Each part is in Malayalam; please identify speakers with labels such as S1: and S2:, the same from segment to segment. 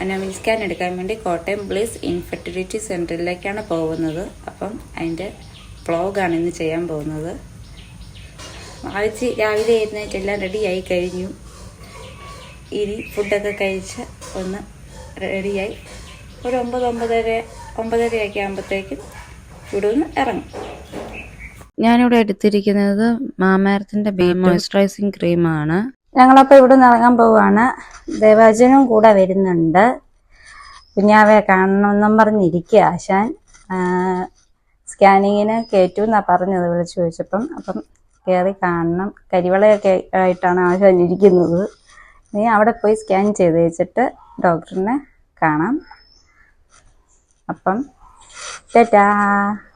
S1: അനോമലി സ്കാൻ എടുക്കാൻ വേണ്ടി കോട്ടയം ബ്ലിസ് ഇൻഫെർട്ടിലിറ്റി സെൻറ്ററിലേക്കാണ് പോകുന്നത്. അപ്പം അതിൻ്റെ വ്ളോഗാണ് ഇന്ന് ചെയ്യാൻ പോകുന്നത്. ആഴ്ച രാവിലെ എഴുന്നേറ്റെല്ലാം റെഡിയായി കഴിഞ്ഞു. ഇനി ഫുഡൊക്കെ കഴിച്ച് ഒന്ന് റെഡിയായി ഒരു 9-9:30 ആകുമ്പോഴത്തേക്കും ഇവിടെ നിന്ന് ഇറങ്ങും. ഞാനിവിടെ എടുത്തിരിക്കുന്നത് മാമാർത്തിൻ്റെ മോയ്സ്ചറൈസിങ് ക്രീമാണ്. ഞങ്ങളപ്പോൾ ഇവിടെ നിന്ന് ഇറങ്ങാൻ പോവുകയാണ്. ദേവാജനും കൂടെ വരുന്നുണ്ട്. കുഞ്ഞാവെ കാണണമെന്നും പറഞ്ഞിരിക്കുക ആശാൻ. സ്കാനിങ്ങിന് കയറ്റു എന്നാണ് പറഞ്ഞത് വിളിച്ചു ചോദിച്ചപ്പം. അപ്പം കയറി കാണണം. കരിവളയൊക്കെ ആയിട്ടാണ് ആശാൻ ഇരിക്കുന്നത്. നീ അവിടെ പോയി സ്കാൻ ചെയ്ത് വെച്ചിട്ട് ഡോക്ടറിനെ കാണാം. അപ്പം ചേട്ടാ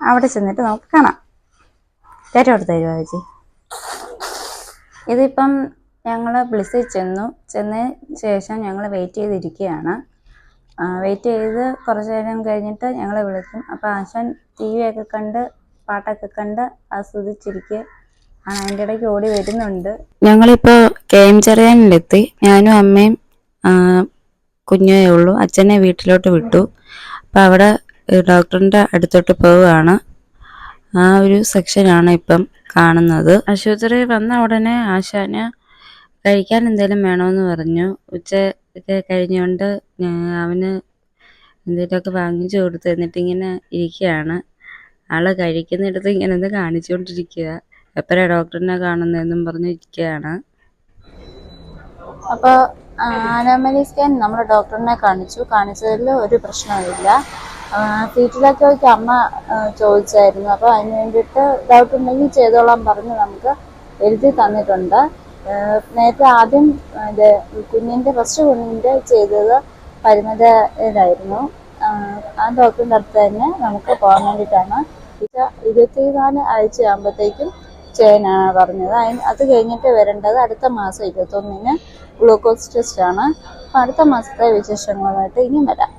S1: അവിടെ ചെന്നിട്ട് നമുക്ക് കാണാം. ചേട്ടാ അവിടെ തരുമോ ചേച്ചി? ഇതിപ്പം ഞങ്ങൾ ബ്ലിസ്സിൽ ചെന്നതിന് ശേഷം ഞങ്ങൾ വെയിറ്റ് ചെയ്തിരിക്കുകയാണ്. വെയിറ്റ് ചെയ്ത് കുറച്ച് നേരം കഴിഞ്ഞിട്ട് ഞങ്ങൾ വിളിക്കും. അപ്പോൾ ആശാൻ TV ഒക്കെ കണ്ട് പാട്ടൊക്കെ കണ്ട് ആസ്വദിച്ചിരിക്കുക. അതിൻ്റെ ഇടയ്ക്ക് ഓടി വരുന്നുണ്ട്. ഞങ്ങളിപ്പോൾ KM ചെറിയാനിലെത്തി. ഞാനും അമ്മയും കുഞ്ഞേ ഉള്ളൂ. അച്ഛനെ വീട്ടിലോട്ട് വിട്ടു. അപ്പം അവിടെ ഡോക്ടറിൻ്റെ അടുത്തോട്ട് പോവുകയാണ്. ആ ഒരു സെക്ഷനാണ് ഇപ്പം കാണുന്നത്. ആശുപത്രി വന്ന ഉടനെ ആശാന് കഴിക്കാൻ എന്തെങ്കിലും വേണമെന്ന് പറഞ്ഞു. ഉച്ച ഒക്കെ കഴിഞ്ഞുകൊണ്ട് അവന് എന്തെങ്കിലുമൊക്കെ വാങ്ങിച്ചു കൊടുത്തു. എന്നിട്ട് ഇങ്ങനെ ഇരിക്കുകയാണ്. ആള് കഴിക്കുന്നിടത്ത് ഇങ്ങനെ ഒന്ന് കാണിച്ചുകൊണ്ടിരിക്കുക. എപ്പോഴാണ് ഡോക്ടറിനെ കാണുന്നതെന്നും പറഞ്ഞിരിക്കുകയാണ്. അപ്പോൾ അനോമലി സ്കാൻ നമ്മൾ ഡോക്ടറിനെ കാണിച്ചതിൽ ഒരു പ്രശ്നവുമില്ല. ഫീറ്റിലൊക്കെ അമ്മ ചോദിച്ചായിരുന്നു. അപ്പോൾ അതിന് വേണ്ടിയിട്ട് ഡൗട്ട് ഉണ്ടെങ്കിൽ ചെയ്തോളാൻ പറഞ്ഞ് നമുക്ക് എഴുതി തന്നിട്ടുണ്ട്. നേരത്തെ ആദ്യം കുഞ്ഞിൻ്റെ ഫസ്റ്റ് കുഞ്ഞിൻ്റെ ചെയ്തത് പരിമിതയിലായിരുന്നു. ആ ഡോക്ടറിൻ്റെ അടുത്ത് തന്നെ നമുക്ക് പോകാൻ വേണ്ടിയിട്ടാണ്. 24 ആഴ്ചയാകുമ്പോഴത്തേക്കും ചെയ്യാനാണ് പറഞ്ഞത്. അത് കഴിഞ്ഞിട്ട് വരേണ്ടത് അടുത്ത മാസം 21-ന് ഗ്ലൂക്കോസ് ടെസ്റ്റ് ആണ്. അപ്പം അടുത്ത മാസത്തെ വിശേഷങ്ങളുമായിട്ട് ഇനിയും വരാം.